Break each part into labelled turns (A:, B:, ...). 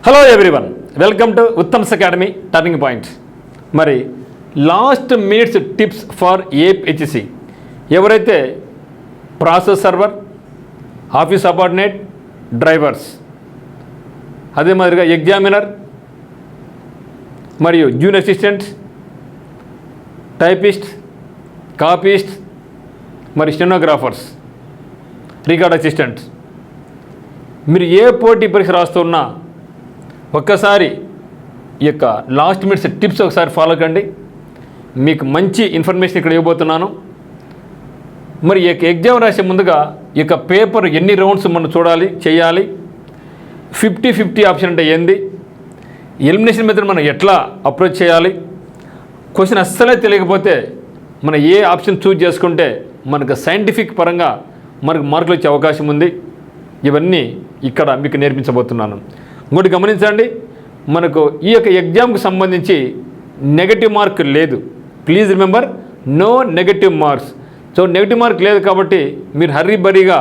A: Hello everyone, welcome to Uttam's academy turning point. మరి last minutes tips for APHC. ఎవరైతే process server, office subordinate, drivers, అదే మాదిరిగా examiner మరియు junior assistant, typist, copyist, మరి stenographers, record assistants, మీరు ఏ పోటీ పరీక్ష రాస్తున్నా ఒక్కసారి ఈ యొక్క లాస్ట్ మినిట్స్ టిప్స్ ఒకసారి ఫాలో కండి. మీకు మంచి ఇన్ఫర్మేషన్ ఇక్కడ ఇవ్వబోతున్నాను. మరి ఈ యొక్క ఎగ్జామ్ రాసే ముందుగా ఈ యొక్క పేపర్ ఎన్ని రౌండ్స్ మనం చూడాలి, చేయాలి, 50-50 ఆప్షన్ అంటే ఏంది, ఎలిమినేషన్ మెథడ్ మనం ఎట్లా అప్రోచ్ చేయాలి, క్వశ్చన్ అస్సలే తెలియకపోతే మనం ఏ ఆప్షన్ చూజ్ చేసుకుంటే మనకు సైంటిఫిక్ పరంగా మనకు మార్కులు వచ్చే అవకాశం ఉంది, ఇవన్నీ ఇక్కడ మీకు నేర్పించబోతున్నాను. ఇంకోటి గమనించండి, మనకు ఈ యొక్క ఎగ్జామ్కి సంబంధించి నెగటివ్ మార్క్ లేదు. Please remember, no negative marks. So negative mark లేదు కాబట్టి మీరు హర్రీబరీగా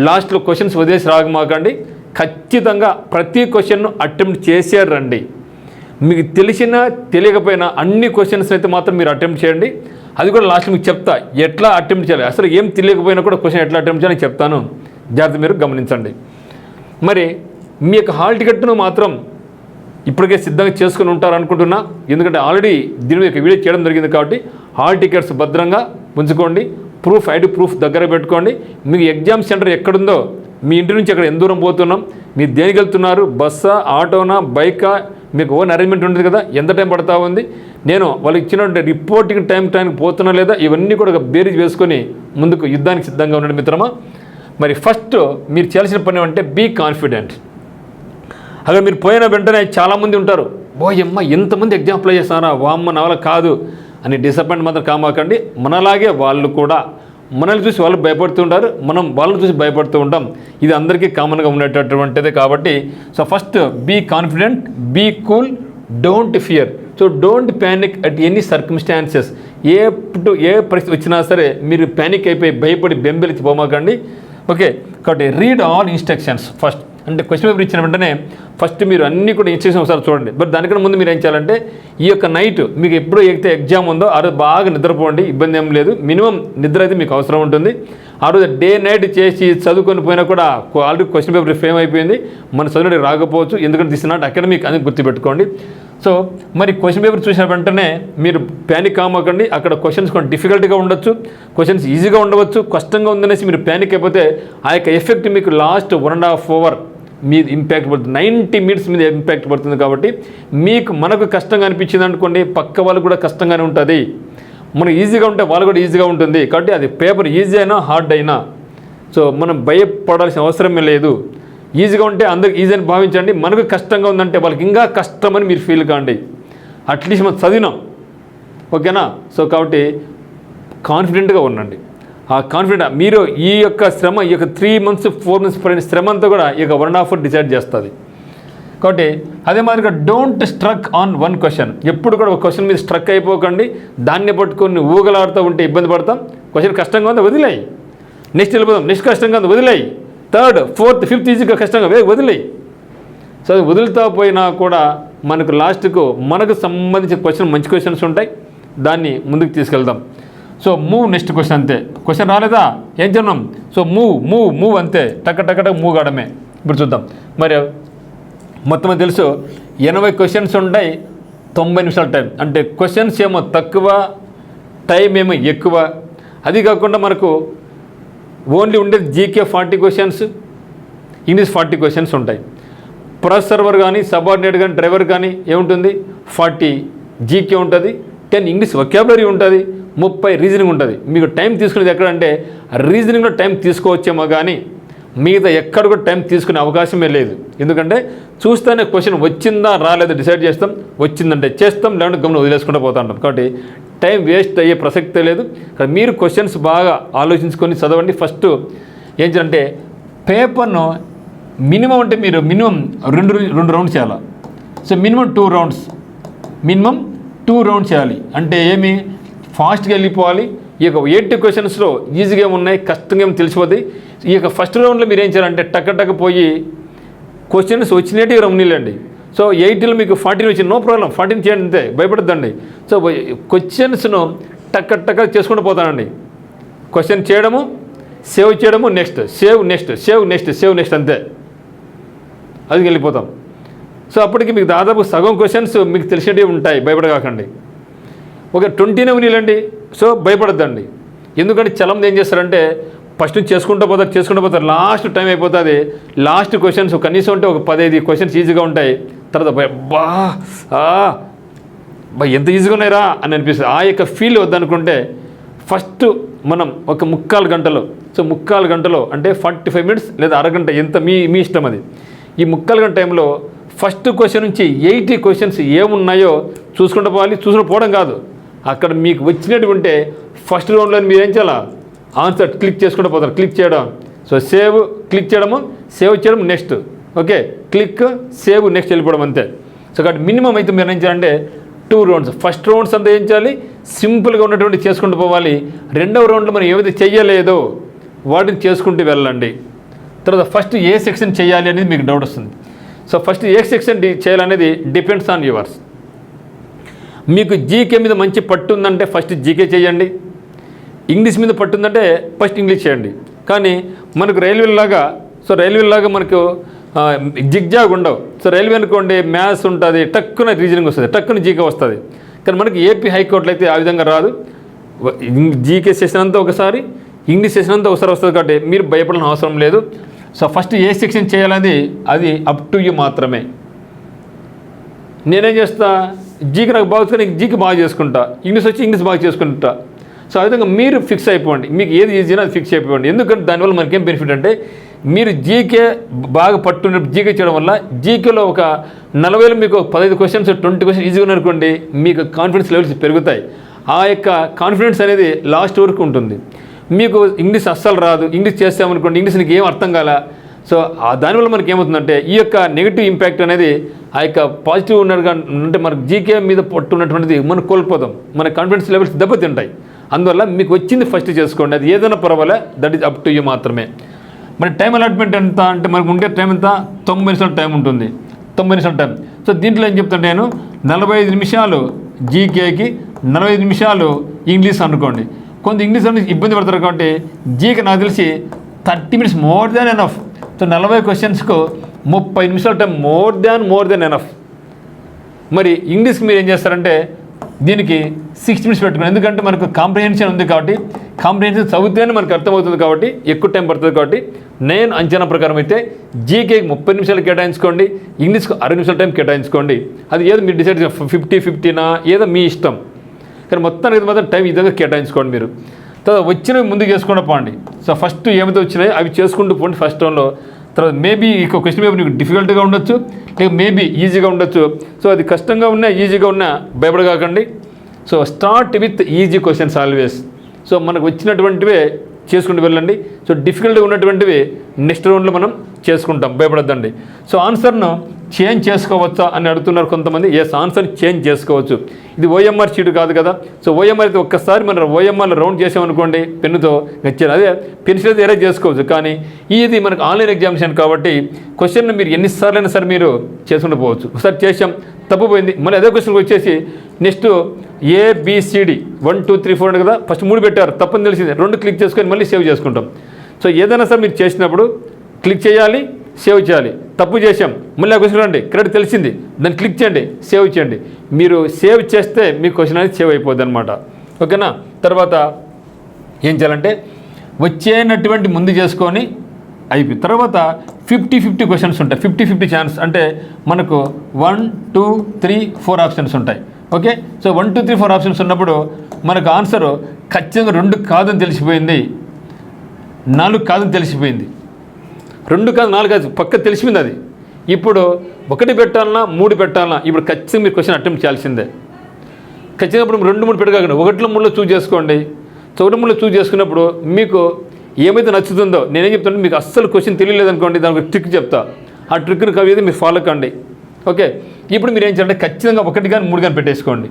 A: లాస్ట్లో క్వశ్చన్స్ వదిలేసి రాగమాకండి. ఖచ్చితంగా ప్రతి క్వశ్చన్ను అటెంప్ట్ చేసే రండి. మీకు తెలిసినా తెలియకపోయినా అన్ని క్వశ్చన్స్ అయితే మాత్రం మీరు అటెంప్ట్ చేయండి. అది కూడా లాస్ట్ మీకు చెప్తా ఎట్లా అటెంప్ట్ చేయాలి, అసలు ఏం తెలియకపోయినా కూడా క్వశ్చన్ ఎట్లా అటెంప్ట్ చేయాలని చెప్తాను. జాగ్రత్త మీరు గమనించండి. మరి మీ యొక్క హాల్ టికెట్ను మాత్రం ఇప్పటికే సిద్ధంగా చేసుకుని ఉంటారు అనుకుంటున్నా. ఎందుకంటే ఆల్రెడీ దీని యొక్క వీడియో చేయడం జరిగింది కాబట్టి హాల్ టికెట్స్ భద్రంగా ఉంచుకోండి. ఐడి ప్రూఫ్ దగ్గర పెట్టుకోండి. మీకు ఎగ్జామ్ సెంటర్ ఎక్కడుందో, మీ ఇంటి నుంచి ఎక్కడ ఎంత దూరం పోతున్నాం, మీరు దేనికి వెళ్తున్నారు, బస్సా, ఆటోనా, బైకా, మీకు ఓన్ అరేంజ్మెంట్ ఉంటుంది కదా, ఎంత టైం పడతా ఉంది, నేను వాళ్ళకి ఇచ్చినటువంటి రిపోర్టింగ్ టైంకి పోతున్నా లేదా, ఇవన్నీ కూడా బేరీజ్ వేసుకొని ముందుకు యుద్ధానికి సిద్ధంగా ఉండండి మిత్రమా. మరి ఫస్ట్ మీరు చేయాల్సిన పని అంటే బీ కాన్ఫిడెంట్. అక్కడ మీరు పోయిన వెంటనే చాలామంది ఉంటారు, బోయమ్మ ఎంతమంది ఎగ్జామ్ అప్లై చేస్తారా, వామ్మ నా వల్ల కాదు అని డిసప్పాయింట్ మాత్రం కామాకండి. మనలాగే వాళ్ళు కూడా మనల్ని చూసి వాళ్ళు భయపడుతుంటారు, మనం వాళ్ళని చూసి భయపడుతూ ఉంటాం. ఇది అందరికీ కామన్గా ఉండేటటువంటిదే కాబట్టి so first be confident, be cool, don't fear. So don't panic at any circumstances. ఏ పరిస్థితి వచ్చినా సరే మీరు ప్యానిక్ అయిపోయి భయపడి బెంబెలిచి పోమాకండి. ఓకే, కాబట్టి రీడ్ ఆల్ ఇన్స్ట్రక్షన్స్ ఫస్ట్. అంటే క్వశ్చన్ పేపర్ ఇచ్చిన వెంటనే ఫస్ట్ మీరు అన్నీ కూడా ఇన్స్ట్రక్షన్ ఒకసారి చూడండి. బట్ దానికన్నా ముందు మీరు ఏం చేయాలంటే ఈ యొక్క నైట్ మీకు ఎప్పుడో అయితే ఎగ్జామ్ ఉందో ఆ రోజు బాగా నిద్రపోండి, ఇబ్బంది ఏం లేదు. మినిమం నిద్ర అయితే మీకు అవసరం ఉంటుంది. ఆ రోజు డే నైట్ చేసి చదువుకొని పోయినా కూడా ఆల్రెడీ క్వశ్చన్ పేపర్ ఫేమ్ అయిపోయింది, మన చదువునది రాకపోవచ్చు. ఎందుకంటే దిస్ నాట్ అకాడమిక్ అని గుర్తుపెట్టుకోండి. సో మరి క్వశ్చన్ పేపర్ చూసిన వెంటనే మీరు ప్యానిక్ కామకండి. అక్కడ క్వశ్చన్స్ కొంచెం డిఫికల్ట్గా ఉండొచ్చు, క్వశ్చన్స్ ఈజీగా ఉండవచ్చు. కష్టంగా ఉందనేసి మీరు ప్యానిక్ అయిపోతే ఆ యొక్క ఎఫెక్ట్ మీకు లాస్ట్ 1.5 అవర్ మీద ఇంపాక్ట్ పడుతుంది, 90 మినిట్స్ మీద ఇంపాక్ట్ పడుతుంది. కాబట్టి మనకు కష్టంగా అనిపించింది అనుకోండి, పక్క వాళ్ళు కూడా కష్టంగానే ఉంటుంది. మనకు ఈజీగా ఉంటే వాళ్ళు కూడా ఈజీగా ఉంటుంది. కాబట్టి అది పేపర్ ఈజీ అయినా హార్డ్ అయినా సో మనం భయపడాల్సిన అవసరమే లేదు. ఈజీగా ఉంటే అందరికి ఈజీ అని భావించండి, మనకు కష్టంగా ఉందంటే వాళ్ళకి ఇంకా కష్టమని మీరు ఫీల్ కాండి. అట్లీస్ట్ మనం చదివినాం, ఓకేనా. సో కాబట్టి కాన్ఫిడెంట్గా ఉండండి. ఆ కాన్ఫిడెంట్ మీరు ఈ యొక్క శ్రమ, ఈ యొక్క 3 months 4 months పడిన శ్రమ అంతా కూడా ఈ యొక్క 1.5 hour డిసైడ్ చేస్తుంది. కాబట్టి అదే మాదిరిగా don't struck on one question. ఎప్పుడు కూడా ఒక క్వశ్చన్ మీద స్ట్రక్ అయిపోకండి. దాన్ని పట్టుకొని ఊగలాడుతూ ఉంటే ఇబ్బంది పడతాం. క్వశ్చన్ కష్టంగా ఉందా వదిలేయి, నెక్స్ట్ వెళ్ళిపోదాం. నెక్స్ట్ కష్టంగా ఉందా వదిలేయి, 3rd 4th 5th ఈజీగా కష్టంగా వదిలేయి. సో అది వదులుతా పోయినా కూడా మనకు లాస్ట్కు మనకు సంబంధించిన క్వశ్చన్ మంచి క్వశ్చన్స్ ఉంటాయి, దాన్ని ముందుకు తీసుకెళ్దాం. సో మూవ్, నెక్స్ట్ క్వశ్చన్ అంతే. క్వశ్చన్ రాలేదా ఏం చేద్దాం, సో మూవ్ అంతే, టక్క మూవ్ కావడమే. ఇప్పుడు చూద్దాం. మరి మొత్తం తెలుసు 80 క్వశ్చన్స్ ఉంటాయి, 90 నిమిషాల టైం. అంటే క్వశ్చన్స్ ఏమో తక్కువ, టైం ఏమో ఎక్కువ. అది కాకుండా మనకు ఓన్లీ ఉండేది జీకే 40 క్వశ్చన్స్, ఇంగ్లీష్ 40 క్వశ్చన్స్ ఉంటాయి. ప్రాసెస్ సర్వర్ కానీ, సబార్డినేట్ కానీ, డ్రైవర్ కానీ ఏముంటుంది 40 జీకే ఉంటుంది, 10 ఇంగ్లీష్ వొకాబులరీ ఉంటుంది, 30 రీజనింగ్ ఉంటుంది. మీకు టైం తీసుకునేది ఎక్కడంటే రీజనింగ్లో టైం తీసుకోవచ్చేమో కానీ మిగతా ఎక్కడ కూడా టైం తీసుకునే అవకాశమే లేదు. ఎందుకంటే చూస్తేనే క్వశ్చన్ వచ్చిందా రాలేదా డిసైడ్ చేస్తాం, వచ్చిందంటే చేస్తాం, లేదంటే గమనం వదిలేసుకుంటూ పోతా ఉంటాం. కాబట్టి టైం వేస్ట్ అయ్యే ప్రసక్తే లేదు. మీరు క్వశ్చన్స్ బాగా ఆలోచించుకొని చదవండి. ఫస్ట్ ఏం చేయాలంటే పేపర్ను మినిమం అంటే మీరు మినిమం 2 రౌండ్స్ చేయాలి. సో మినిమం 2 రౌండ్స్ చేయాలి. అంటే ఏమి ఫాస్ట్గా వెళ్ళిపోవాలి. ఈ యొక్క 80 క్వశ్చన్స్లో ఈజీగా ఉన్నాయి, కష్టంగా ఏమో తెలిసిపోతాయి. ఈ యొక్క ఫస్ట్ రౌండ్లో మీరు ఏం చేయాలంటే టక్క పోయి క్వశ్చన్స్ వచ్చినట్టు రౌండ్ నిలండి. సో 80లో మీకు 14 వచ్చింది, నో ప్రాబ్లం, 14 చేయండి అంతే, భయపడద్దండి. సో క్వశ్చన్స్ను టక్క చేసుకుంటూ పోతానండి. క్వశ్చన్ చేయడము, సేవ్ చేయడము, next save, next save, next save, next అంతే, అది వెళ్ళిపోతాం. సో అప్పటికి మీకు దాదాపు సగం క్వశ్చన్స్ మీకు తెలిసినవి ఉంటాయి, భయపడకాకండి. ఒక 20 నీళ్ళండి. సో భయపడద్దండి. ఎందుకంటే చాలామంది ఏం చేస్తారంటే ఫస్ట్ చేసుకుంటూ పోతారు, లాస్ట్ టైం అయిపోతుంది. లాస్ట్ క్వశ్చన్స్ కనీసం అంటే ఒక 15 క్వశ్చన్స్ ఈజీగా ఉంటాయి. తర్వాత ఎంత ఈజీగా ఉన్నాయిరా అని అనిపిస్తుంది. ఆ యొక్క ఫీల్ వద్దనుకుంటే ఫస్ట్ మనం ఒక 3/4 గంటలో, సో 3/4 గంటలో అంటే 45 మినిట్స్ లేదా అరగంట, ఎంత మీ ఇష్టం అది. ఈ 3/4 గంట టైంలో ఫస్ట్ క్వశ్చన్ నుంచి 80 క్వశ్చన్స్ ఏమున్నాయో చూసుకుంటూ పోవాలి. చూసుకుంటూ పోవడం కాదు, అక్కడ మీకు వచ్చినటువంటి ఫస్ట్ రౌండ్లో మీరు ఏం చేయాలా, ఆన్సర్ క్లిక్ చేసుకుంటూ పోతారు. క్లిక్ చేయడం, సో సేవ్, క్లిక్ చేయడము, సేవ్ చేయడం, next, okay, click, save, next వెళ్ళిపోవడం అంతే. సో కాబట్టి మినిమం అయితే మీరు ఏం చేయాలంటే 2 రౌండ్స్, ఫస్ట్ రౌండ్స్ అంతా ఏం చేయాలి, సింపుల్గా ఉన్నటువంటి చేసుకుంటూ పోవాలి. రెండవ రౌండ్లో మనం ఏమైతే చెయ్యలేదో వాటిని చేసుకుంటూ వెళ్ళండి. తర్వాత ఫస్ట్ ఏ సెక్షన్ చేయాలి అనేది మీకు డౌట్ వస్తుంది. సో ఫస్ట్ ఏ సెక్షన్ చేయాలనేది డిపెండ్స్ ఆన్ యువర్స్. మీకు జీకే మీద మంచి పట్టు ఉందంటే ఫస్ట్ జీకే చేయండి. ఇంగ్లీష్ మీద పట్టు ఉందంటే ఫస్ట్ ఇంగ్లీష్ చేయండి. కానీ మనకు రైల్వేలాగా మనకు జిగ్జాగ్ ఉండవు. సో రైల్వే అనుకోండి, మ్యాథ్స్ ఉంటుంది, టక్కున రీజనింగ్ వస్తుంది, టక్కున జీకే వస్తుంది. కానీ మనకి ఏపీ హైకోర్టులో అయితే ఆ విధంగా రాదు. జీకే సెషన్ అంతా ఒకసారి, ఇంగ్లీష్ సెషన్ అంతా ఒకసారి వస్తుంది. కాబట్టి మీరు భయపడాల్సిన అవసరం లేదు. సో ఫస్ట్ ఏ సెక్షన్ చేయాలనేది అది అప్ టు యూ మాత్రమే. నేనేం చేస్తా, జీకే నాకు బాగా నీకు జీకే బాగా చేసుకుంటా, ఇంగ్లీష్ వచ్చి ఇంగ్లీష్ బాగా చేసుకుంటా. సో ఆ విధంగా మీరు ఫిక్స్ అయిపోండి, మీకు ఏది ఈజీనా అది ఫిక్స్ అయిపోండి. ఎందుకంటే దానివల్ల మనకేం బెనిఫిట్ అంటే మీరు జీకే బాగా పట్టున్న జీకే చేయడం వల్ల జీకేలో ఒక 40లో మీకు 15 క్వశ్చన్స్ 20 క్వశ్చన్స్ ఈజీగా ఉన్నారనుకోండి, మీకు కాన్ఫిడెన్స్ లెవెల్స్ పెరుగుతాయి. ఆ యొక్క కాన్ఫిడెన్స్ అనేది లాస్ట్ వరకు ఉంటుంది. మీకు ఇంగ్లీష్ అస్సలు రాదు, ఇంగ్లీష్ చేస్తామనుకోండి, ఇంగ్లీష్ నీకు ఏం అర్థం కాలా. సో దానివల్ల మనకి ఏమవుతుందంటే ఈ యొక్క నెగిటివ్ ఇంపాక్ట్ అనేది ఆ యొక్క పాజిటివ్ ఉన్నట్టుగా అంటే మనకు జీకే మీద పట్టున్నటువంటిది మనం కోల్పోతాం, మన కాన్ఫిడెన్స్ లెవెల్స్ దెబ్బతింటాయి. అందువల్ల మీకు వచ్చింది ఫస్ట్ చేసుకోండి, అది ఏదైనా పర్వాలే, that is up to you మాత్రమే. మరి టైం అలాట్మెంట్ ఎంత అంటే మనకు ఉండే టైం ఎంత, 90 నిమిషాల టైం ఉంటుంది, 90 నిమిషాల టైం. సో దీంట్లో ఏం చెప్తాను నేను, 45 నిమిషాలు జీకేకి, 45 నిమిషాలు ఇంగ్లీష్ అనుకోండి. కొంత ఇంగ్లీష్ అనేది ఇబ్బంది పడతారు కాబట్టి జీకే నాకు తెలిసి 30 minutes more than enough. So 40 క్వశ్చన్స్కు 30 నిమిషాల టైం మోర్ దాన్ ఎనఫ్. మరి ఇంగ్లీష్కి మీరు ఏం చేస్తారంటే దీనికి 60 మినిట్స్ పెట్టుకున్నాను. ఎందుకంటే మనకు కాంప్రిహెన్షన్ ఉంది కాబట్టి, కాంప్రిహెన్షన్ చదివితేనే మనకు అర్థమవుతుంది కాబట్టి ఎక్కువ టైం పడుతుంది. కాబట్టి నేను అంచనా ప్రకారం అయితే జీకేకి 30 నిమిషాలు కేటాయించుకోండి, ఇంగ్లీష్కి 60 నిమిషాల టైం కేటాయించుకోండి. అది ఏదో మీరు డిసైడ్ 50-50నా ఏదో మీ ఇష్టం. కానీ మొత్తానికి మాత్రం టైం ఈ విధంగా కేటాయించుకోండి మీరు. తర్వాత వచ్చినవి ముందుకు చేసుకుంటూ పోండి. సో ఫస్ట్ ఏమైతే వచ్చినాయో అవి చేసుకుంటూ పోండి ఫస్ట్ రౌండ్లో. తర్వాత మేబీ ఈ క్వశ్చన్ పేపర్ నీకు డిఫికల్ట్గా ఉండొచ్చు, లేక మేబీ ఈజీగా ఉండొచ్చు. సో అది కష్టంగా ఉన్నా ఈజీగా ఉన్నా భయపడకాకండి. So start with easy questions always. So మనకు వచ్చినటువంటివే చేసుకుంటూ వెళ్ళండి. సో డిఫికల్ట్గా ఉన్నటువంటివి నెక్స్ట్ రౌండ్లో మనం చేసుకుంటాం, భయపడద్దండి. సో ఆన్సర్ను చేంజ్ చేసుకోవచ్చా అని అడుగుతున్నారు కొంతమంది. ఎస్, ఆన్సర్ చేంజ్ చేసుకోవచ్చు. ఇది ఓఎంఆర్ షీట్ కాదు కదా. సో ఓఎంఆర్ అయితే ఒక్కసారి మనం ఓఎంఆర్లో రౌండ్ చేసామనుకోండి పెన్నుతో నచ్చారు, అదే పెన్సిల్ అయితే ఎరేజ్ చేసుకోవచ్చు. కానీ ఇది మనకు ఆన్లైన్ ఎగ్జామినేషన్ కాబట్టి క్వశ్చన్ మీరు ఎన్నిసార్లు అయినా సరే మీరు చేసుకుంటూ పోవచ్చు. ఒకసారి చేసాం తప్పుపోయింది, మళ్ళీ అదే క్వశ్చన్కి వచ్చేసి నెక్స్ట్ ABCD 1 2 3 4 కదా, ఫస్ట్ 3 పెట్టారు తప్పని తెలిసింది, 2 క్లిక్ చేసుకొని మళ్ళీ సేవ్ చేసుకుంటాం. సో ఏదైనా సరే మీరు చేసినప్పుడు క్లిక్ చేయాలి, సేవ్ చేయాలి. తప్పు చేసాం, మళ్ళీ ఆ క్వశ్చన్ రండి, కరెక్ట్ తెలిసింది, దాన్ని క్లిక్ చేయండి, సేవ్ చేయండి. మీరు సేవ్ చేస్తే మీ క్వశ్చన్ అనేది సేవ్ అయిపోద్ది అనమాట. ఓకేనా. తర్వాత ఏం చేయాలంటే వచ్చేనటువంటి ముందు చేసుకొని అయిపోయి తర్వాత 50-50 క్వశ్చన్స్ ఉంటాయి. 50-50 ఛాన్స్ అంటే మనకు 1 2 3 4 ఆప్షన్స్ ఉంటాయి. ఓకే. సో 1 2 3 4 ఆప్షన్స్ ఉన్నప్పుడు మనకు ఆన్సర్ ఖచ్చితంగా 2 కాదని తెలిసిపోయింది, 4 కాదని తెలిసిపోయింది. 2 కాదు 4 కాదు పక్క తెలిసిపోయింది. అది ఇప్పుడు 1 పెట్టాలన్నా 3 పెట్టాలన్నా ఇప్పుడు ఖచ్చితంగా మీరు క్వశ్చన్ అటెంప్ట్ చేయాల్సిందే. ఖచ్చితంగా ఇప్పుడు 2 3 పెట్టగానే 1లో 3లో చూజ్ చేసుకోండి. సో 1 3లో చూజ్ చేసుకున్నప్పుడు మీకు ఏమైతే నచ్చుతుందో, నేనేం చెప్తాను, మీకు అస్సలు క్వశ్చన్ తెలియలేదు అనుకోండి, దానికి ట్రిక్ చెప్తా, ఆ ట్రిక్ని కవితే మీరు ఫాలో కండి. ఓకే. ఇప్పుడు మీరు ఏం చేయాలంటే ఖచ్చితంగా 1 కానీ 3 కానీ పెట్టేసుకోండి.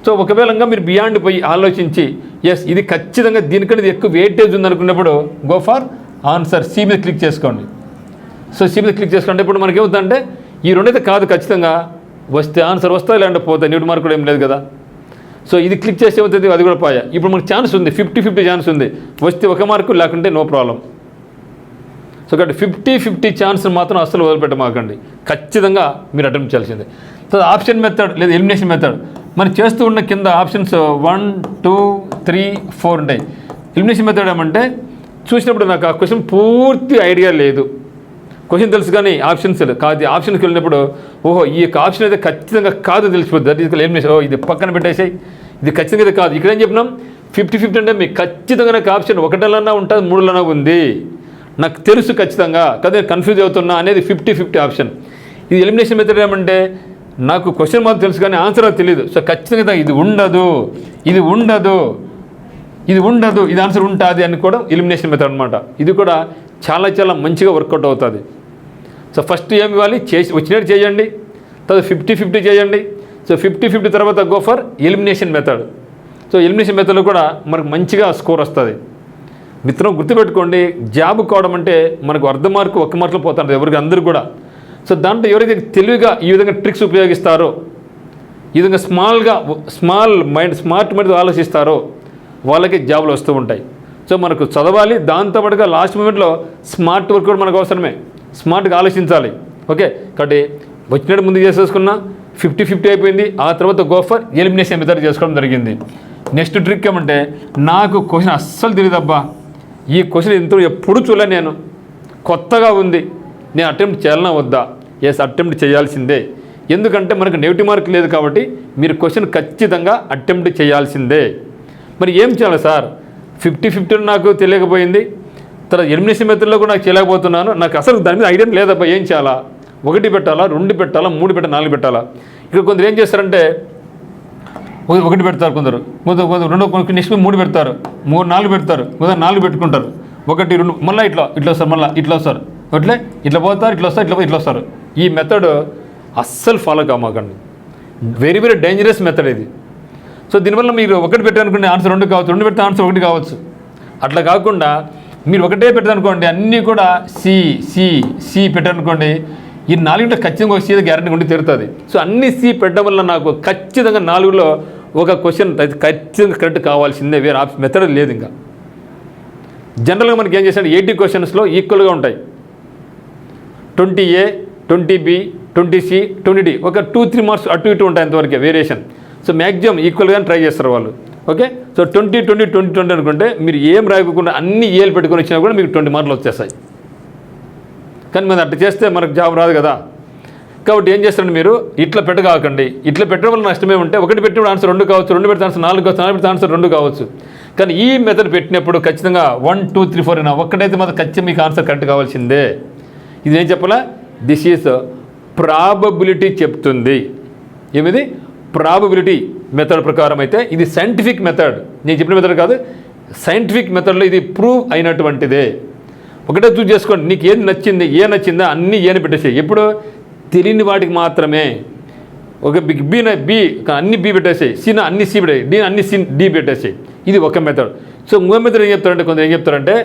A: సో ఒకవేళ మీరు బియాండ్ పోయి ఆలోచించి ఎస్ ఇది ఖచ్చితంగా దీనికంటే ఎక్కువ వెయిటేజ్ ఉందనుకున్నప్పుడు గో ఫర్ ఆన్సర్ సి మీద క్లిక్ చేసుకోండి. సో సి మీద క్లిక్ చేసుకోండి. ఇప్పుడు మనకి ఏమవుతుందంటే ఈ రెండైతే కాదు ఖచ్చితంగా, వస్తే ఆన్సర్ వస్తాయి, లేదంటే పోతాయి, న్యూటి మార్క్ కూడా ఏం లేదు కదా. సో ఇది క్లిక్ చేస్తే ఏమవుతుంది, అది కూడా పోయా. ఇప్పుడు మనకు ఛాన్స్ ఉంది, 50-50 ఛాన్స్ ఉంది, వస్తే 1 మార్కు, లేకుంటే నో ప్రాబ్లం. సో కాబట్టి 50-50 ఛాన్స్ మాత్రం అస్సలు వదిలిపెట్టమాకండి, ఖచ్చితంగా మీరు అటెంప్ట్ చేయాల్సిందే. సో ఆప్షన్ మెథడ్ లేదా ఎలిమినేషన్ మెథడ్ మనం చేస్తూ ఉన్న కింద ఆప్షన్స్ 1, 2, 3, 4 ఉంటాయి. ఎలిమినేషన్ మెథడ్ ఏమంటే చూసినప్పుడు నాకు ఆ క్వశ్చన్ పూర్తి ఐడియా లేదు, క్వశ్చన్ తెలుసు కానీ ఆప్షన్స్ కాదు. ఆప్షన్కి వెళ్ళినప్పుడు ఓహో ఈ యొక్క ఆప్షన్ అయితే ఖచ్చితంగా కాదు తెలిసిపోద్ది, దట్ ఈస్ ఎలిమినేషన్. ఓ ఇది పక్కన పెట్టేసాయి, ఇది ఖచ్చితంగా ఇది కాదు. ఇక్కడ ఏం చెప్పినాం, 50-50 అంటే మీకు ఖచ్చితంగా నాకు ఆప్షన్ 1లోనా ఉంటుంది, 3లోనా ఉంది, నాకు తెలుసు ఖచ్చితంగా కదా, కన్ఫ్యూజ్ అవుతున్నా అనేది 50-50 ఆప్షన్. ఇది ఎలిమినేషన్ మెథడ్ ఏమంటే నాకు క్వశ్చన్ మాత్రం తెలుసు కానీ ఆన్సర్ నాకు తెలియదు. సో ఖచ్చితంగా ఇది ఉండదు, ఇది ఉండదు, ఇది ఉండదు, ఇది ఆన్సర్ ఉంటుంది అని కూడా ఎలిమినేషన్ మెథడ్ అనమాట. ఇది కూడా చాలా చాలా మంచిగా వర్కౌట్ అవుతుంది. సో ఫస్ట్ ఏమి ఇవ్వాలి, చేసి వచ్చినట్టు చేయండి, తర్వాత 50-50 చేయండి. సో 50-50 తర్వాత go for elimination method. So elimination మెథడ్లో కూడా మనకు మంచిగా స్కోర్ వస్తుంది. మిత్రం గుర్తుపెట్టుకోండి, జాబ్ కావడం అంటే మనకు 1 మార్కు 1 మార్కులో పోతుంది ఎవరికి, అందరూ కూడా. సో దాంట్లో ఎవరైతే తెలివిగా ఈ విధంగా ట్రిక్స్ ఉపయోగిస్తారో, ఈ విధంగా స్మార్ట్ మైండ్ ఆలోచిస్తారో వాళ్ళకి జాబులు వస్తూ ఉంటాయి. సో మనకు చదవాలి, దాంతోపాటుగా లాస్ట్ మూమెంట్లో స్మార్ట్ వర్క్ కూడా మనకు అవసరమే, స్మార్ట్గా ఆలోచించాలి. ఓకే, కాబట్టి వచ్చినట్టు ముందు చేసేసుకున్నా 50-50 అయిపోయింది. ఆ తర్వాత గో ఫర్ ఎలిమినేషన్ మెథడ్ చేసుకోవడం జరిగింది. నెక్స్ట్ ట్రిక్ ఏమంటే నాకు క్వశ్చన్ అస్సలు తెలియదబ్బా, ఈ క్వశ్చన్ ఎప్పుడు చూడలే, నేను కొత్తగా ఉంది, నేను అటెంప్ట్ చేయాలన్నా వద్దా? ఎస్, అటెంప్ట్ చేయాల్సిందే. ఎందుకంటే మనకు నెగిటివ్ మార్క్ లేదు కాబట్టి మీరు క్వశ్చన్ ఖచ్చితంగా అటెంప్ట్ చేయాల్సిందే. మరి ఏం చేయాలి సార్, 50-50 నాకు తెలియకపోయింది, తర్వాత ఎలిమినేషన్ మెథడ్లో కూడా నాకు చేయలేకపోతున్నాను, నాకు అసలు దాని మీద ఐడియా లేదబ్బా, ఏం చేయాలా? 1 పెట్టాలా, 2 పెట్టాలా, 3 పెట్టాలా, 4 పెట్టాలా? ఇక్కడ కొందరు ఏం చేస్తారంటే 1 పెడతారు, కొందరు 2, నెక్స్ట్ 3 పెడతారు, 4 పెడతారు, 4 పెట్టుకుంటారు, 1, 2 మళ్ళీ ఇట్లా వస్తారు, మళ్ళీ ఇట్లా వస్తారు, ఇట్లా పోతారు, ఇట్లా వస్తారు, ఇట్లా వస్తారు. ఈ మెథడ్ అస్సలు ఫాలో కామాకండి, వెరీ వెరీ డేంజరస్ మెథడ్ ఇది. సో దీనివల్ల మీరు 1 పెట్టారనుకోండి ఆన్సర్ 2 కావచ్చు, 2 పెడితే ఆన్సర్ 1 కావచ్చు. అట్లా కాకుండా మీరు 1 పెట్టారనుకోండి, అన్నీ కూడా సి పెట్టారనుకోండి, ఈ 4 ఖచ్చితంగా ఒక సీ గ్యారెంటీ ఉండి తీరుతుంది. సో అన్ని సి పెట్టడం వల్ల నాకు ఖచ్చితంగా 4లో ఒక క్వశ్చన్ ఖచ్చితంగా కరెక్ట్ కావాల్సిందే, వేరే మెథడ్ లేదు. ఇంకా జనరల్గా మనకి ఏం చేశాడు, 80 క్వశ్చన్స్లో ఈక్వల్గా ఉంటాయి, 20A, 20B, 20C, 20D, ఒక 2-3 మార్క్స్ అటు ఇటు ఉంటాయి, అంతవరకే వేరియేషన్. సో మ్యాక్సిమం ఈక్వల్గా ట్రై చేస్తారు వాళ్ళు. ఓకే, సో 20-20-20-20 అనుకుంటే మీరు ఏం రాయకుండా అన్ని ఏలు పెట్టుకొని వచ్చినా కూడా మీకు 20 మార్కులు వచ్చేస్తాయి. కానీ మనం అట్లా చేస్తే మనకు జాబ్ రాదు కదా. కాబట్టి ఏం చేస్తారంటే మీరు ఇట్లా పెట్టగాకండి, ఇట్లా పెట్టడం వల్ల నష్టమే ఉంటే 1 పెట్టినప్పుడు ఆన్సర్ 2 కావచ్చు, 2 పెడితే ఆన్సర్ 4 కావచ్చు, 4 పెడితే ఆన్సర్ 2 కావచ్చు. కానీ ఈ మెథడ్ పెట్టినప్పుడు ఖచ్చితంగా 1, 2, 3, 4 అయినా ఒక్కటైతే మాత్రం ఖచ్చితంగా మీకు ఆన్సర్ కరెక్ట్ కావాల్సిందే. ఇది ఏం చెప్పాలా, దిస్ ఈజ్ ప్రాబబిలిటీ చెప్తుంది. ఏమిది, ప్రాబబిలిటీ మెథడ్ ప్రకారం అయితే ఇది సైంటిఫిక్ మెథడ్, నేను చెప్పిన మెథడ్ కాదు, సైంటిఫిక్ మెథడ్లో ఇది ప్రూవ్ అయినటువంటిదే. ఒకటే చూస్ చేసుకోండి, నీకు ఏది నచ్చింది, నచ్చిందా అన్నీ ఏని పెట్టేసి, ఎప్పుడు తెలియని వాటికి మాత్రమే. ఒక బి అన్ని బి పెట్టేసాయి, సిన అన్ని సి పెట్టేసి, డి అన్ని సి డి పెట్టేసాయి. ఇది ఒక మెథడ్. సో ఇంకో మెథడ్ ఏం చెప్తారంటే, కొందరు ఏం చెప్తారంటే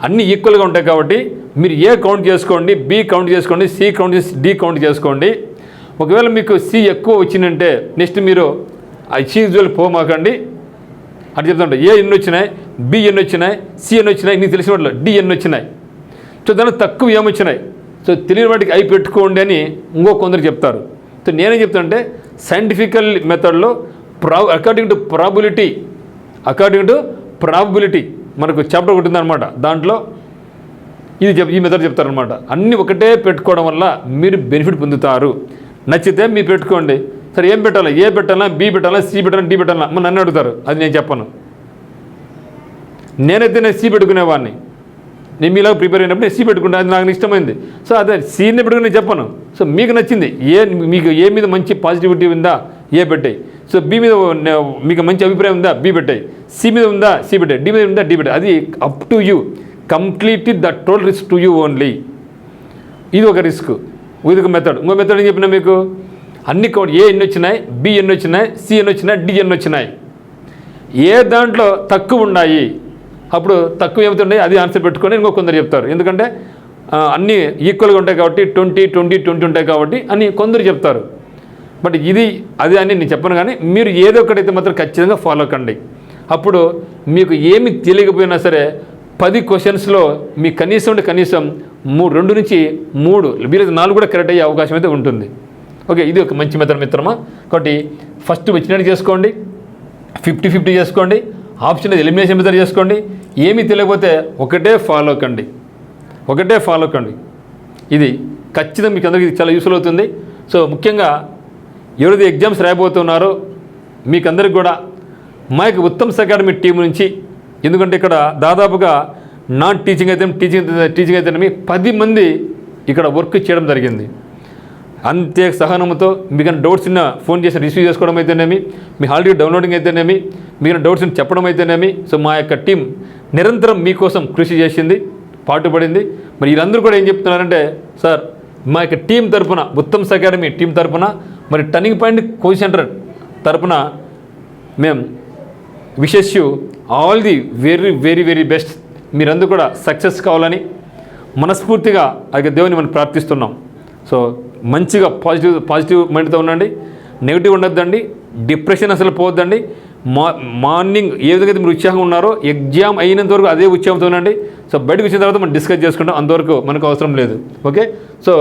A: అన్నీ ఈక్వల్గా ఉంటాయి కాబట్టి మీరు ఏ కౌంట్ చేసుకోండి, బి కౌంట్ చేసుకోండి, సి కౌంట్ చేసి డి కౌంట్ చేసుకోండి. ఒకవేళ మీకు సి ఎక్కువ వచ్చిందంటే నెక్స్ట్ మీరు ఆ సి యూజువల్ పోమాకండి అని చెప్తుంటే, ఏ ఎన్ని వచ్చినాయి, బి ఎన్ని వచ్చినాయి, సి ఎన్ని వచ్చినాయి, నీకు తెలిసిన వాటిలో డి ఎన్ని వచ్చినాయి. సో దానికి తక్కువ ఏమొచ్చినాయి, సో తెలియని వాటికి అవి పెట్టుకోండి అని ఇంకో కొందరు చెప్తారు. సో నేనేం చెప్తానంటే సైంటిఫికల్ మెథడ్లో అకార్డింగ్ టు ప్రాబబిలిటీ మనకు చాప్టర్ ఒకటి ఉందన్నమాట, దాంట్లో ఈ మెథడ్ చెప్తారనమాట. అన్నీ ఒకటే పెట్టుకోవడం వల్ల మీరు బెనిఫిట్ పొందుతారు. నచ్చితే మీరు పెట్టుకోండి. సరే ఏం పెట్టాలా, ఏ పెట్టాలా, బి పెట్టాలా, సి పెట్టాలా, డి పెట్టాలా, మరి నన్ను అడుగుతారు, అది నేను చెప్పను. నేను సి పెట్టుకునేవాడిని, నేను మీలాగా ప్రిపేర్ అయినప్పుడు నేను సి పెట్టుకుంటే అది నాకు ఇష్టమైంది. సో అదే సీని పెట్టుకుని నేను చెప్పను. సో మీకు నచ్చింది మీకు ఏ మీద మంచి పాజిటివిటీ ఉందా ఏ పెట్టాయి, సో బి మీద మీకు మంచి అభిప్రాయం ఉందా బి పెట్టాయి, సి మీద ఉందా సి పెట్టాయి, డి మీద ఉందా డి పెట్టాయి. అది up to you, completely the total risk to you only. ఇది ఒక రిస్క్, ఇది ఒక మెథడ్. ఇంకో మెథడ్ ఏం చెప్పినా మీకు, అన్ని కౌంట్ ఏ ఎన్ని వచ్చినాయి, బి ఎన్ని వచ్చినాయి, సి ఎన్ని వచ్చినాయి, డి ఎన్ని వచ్చినాయి. ఏ దాంట్లో తక్కువ ఉన్నాయి అప్పుడు తక్కువ ఏమవుతున్నాయి అది ఆన్సర్ పెట్టుకొని ఇంకో కొందరు చెప్తారు. ఎందుకంటే అన్నీ ఈక్వల్గా ఉంటాయి కాబట్టి 20 ఉంటాయి కాబట్టి అని కొందరు చెప్తారు. బట్ ఇది అది అని నేను చెప్పను, కానీ మీరు ఏదో ఒకటైతే మాత్రం ఖచ్చితంగా ఫాలో కండి. అప్పుడు మీకు ఏమి తెలియకపోయినా సరే 10 క్వశ్చన్స్లో మీకు కనీసం 2 నుంచి 3 వీలైతే 4 కూడా కరెక్ట్ అయ్యే అవకాశం అయితే ఉంటుంది. ఓకే, ఇది ఒక మంచి మెథడ్ మిత్రమా. కాబట్టి ఫస్ట్ వచ్చినట్టు చేసుకోండి, 50-50 చేసుకోండి, ఆప్షన్ ఎలిమినేషన్ మెథడ్ చేసుకోండి. ఏమీ తెలియకపోతే ఒకటే ఫాలో కండి. ఇది ఖచ్చితంగా మీకు అందరికీ చాలా యూస్ఫుల్ అవుతుంది. సో ముఖ్యంగా ఎవరైతే ఎగ్జామ్స్ రాయబోతున్నారో మీకందరికి కూడా మా యొక్క ఉత్తమ్ అకాడమీ టీం నుంచి, ఎందుకంటే ఇక్కడ దాదాపుగా నాన్ టీచింగ్ అయితే టీచింగ్ అయితేనేమి 10 మంది ఇక్కడ వర్క్ చేయడం జరిగింది. అంతే సహనంతో మీకు డౌట్స్ ఉన్న ఫోన్ చేసి రిసీవ్ చేసుకోవడం అయితేనేమి, మీ ఆల్రెడీ డౌన్లోడింగ్ అయితేనేమి, మీకు డౌట్స్ చెప్పడం అయితేనేమి, సో మా యొక్క టీం నిరంతరం మీకోసం కృషి చేసింది, పాటుపడింది. మరి వీళ్ళందరూ కూడా ఏం చెప్తున్నారంటే, సార్ మా యొక్క టీం తరపున, ఉత్తమ్ అకాడమీ టీం తరపున, మరి టర్నింగ్ పాయింట్ కోచింగ్ సెంటర్ తరపున మేము wishes you all the very very very best. మీరందరూ కూడా సక్సెస్ కావాలని మనస్ఫూర్తిగా ఆ దేవుని మనం ప్రార్థిస్తున్నాం. సో మంచిగా పాజిటివ్ మైండ్తో ఉండండి, నెగిటివ్ ఉండొద్దండి, డిప్రెషన్ అసలు పోవద్దండి. మార్నింగ్ ఏ విధంగా మీరు ఉత్సాహంగా ఉన్నారో ఎగ్జామ్ అయినంత వరకు అదే ఉత్సాహంతో ఉండండి. సో బయటకు వచ్చిన తర్వాత మనం డిస్కస్ చేసుకుంటాం, అంతవరకు మనకు అవసరం లేదు. ఓకే, సో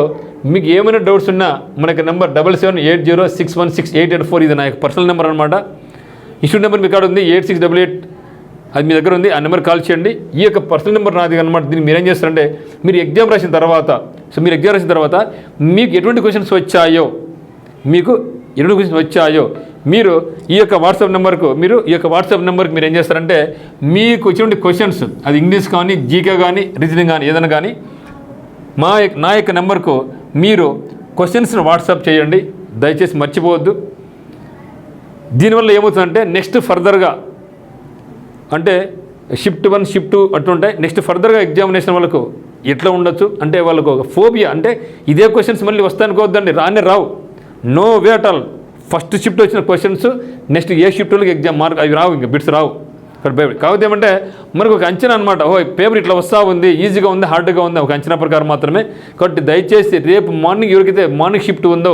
A: మీకు ఏమైనా డౌట్స్ ఉన్నా మనకి నెంబర్ 7780616884 ఇది నా యొక్క పర్సనల్ నెంబర్ అనమాట. ఇష్యూ నెంబర్ మీ కాడ ఉంది 8688, అది మీ దగ్గర ఉంది. ఆ నెంబర్ కాల్ చేయండి. ఈ యొక్క పర్సనల్ నెంబర్ నాది అనమాట. దీన్ని మీరేం చేస్తారంటే, మీరు ఎగ్జామ్ రాసిన తర్వాత మీకు ఎటువంటి క్వశ్చన్స్ వచ్చాయో మీరు ఈ యొక్క వాట్సాప్ నెంబర్కు మీరు ఏం చేస్తారంటే, మీకు వచ్చినటువంటి క్వశ్చన్స్ అది ఇంగ్లీష్ కానీ, జీకే కానీ, రీజనింగ్ కానీ, ఏదైనా కానీ నా యొక్క నెంబర్కు మీరు క్వశ్చన్స్ని వాట్సాప్ చేయండి. దయచేసి మర్చిపోవద్దు. దీనివల్ల ఏమవుతుందంటే నెక్స్ట్ ఫర్దర్గా అంటే షిఫ్ట్ 1 షిఫ్ట్ 2 అట్లుంటాయి. నెక్స్ట్ ఫర్దర్గా ఎగ్జామినేషన్ వాళ్ళకు ఎట్లా ఉండొచ్చు అంటే, వాళ్ళకు ఒక ఫోబియా, అంటే ఇదే క్వశ్చన్స్ మళ్ళీ వస్తాయనుకోవద్దండి, రావు. No way at all. First shift వచ్చిన క్వశ్చన్స్ నెక్స్ట్ ఏ షిఫ్ట్ వాళ్ళకి ఎగ్జామ్ మార్క్ అవి రావు, ఇంకా బిట్స్ రావు. కాకపోతే ఏమంటే మనకు ఒక అంచనా అనమాట, పేపర్ ఇట్లా వస్తూ ఉంది, ఈజీగా ఉంది, హార్డ్గా ఉంది, ఒక అంచనా ప్రకారం మాత్రమే. కాబట్టి దయచేసి రేపు మార్నింగ్ ఎవరికైతే మార్నింగ్ షిఫ్ట్ ఉందో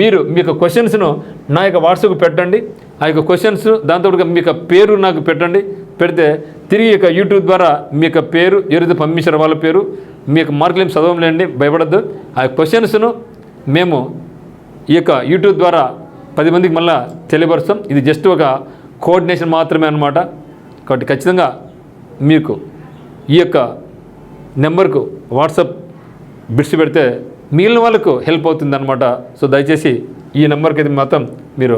A: మీరు మీ యొక్క క్వశ్చన్స్ను నా యొక్క వాట్సాప్కి పెట్టండి. ఆ యొక్క క్వశ్చన్స్ దాంతో మీ యొక్క పేరు నాకు పెట్టండి. పెడితే తిరిగి యొక్క యూట్యూబ్ ద్వారా మీ యొక్క పేరు, ఎవరైతే పంపించారో వాళ్ళ పేరు, మీ యొక్క మార్కులు ఏం చదవలేండి, భయపడద్దు. ఆ క్వశ్చన్స్ను మేము ఈ యొక్క యూట్యూబ్ ద్వారా 10 మందికి మళ్ళీ తెలియపరుస్తాం. ఇది జస్ట్ ఒక కోఆర్డినేషన్ మాత్రమే అనమాట. కాబట్టి ఖచ్చితంగా మీకు ఈ యొక్క నెంబర్కు వాట్సాప్ బిట్స్ పెడితే మిగిలిన వాళ్ళకు హెల్ప్ అవుతుంది అనమాట. సో దయచేసి ఈ నెంబర్కి అయితే మాత్రం మీరు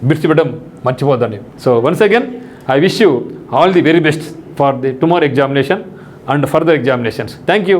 A: బిట్స్ పెట్టడం మర్చిపోద్దండి. So once again I wish you all the very best for the tomorrow examination and further examinations. Thank you.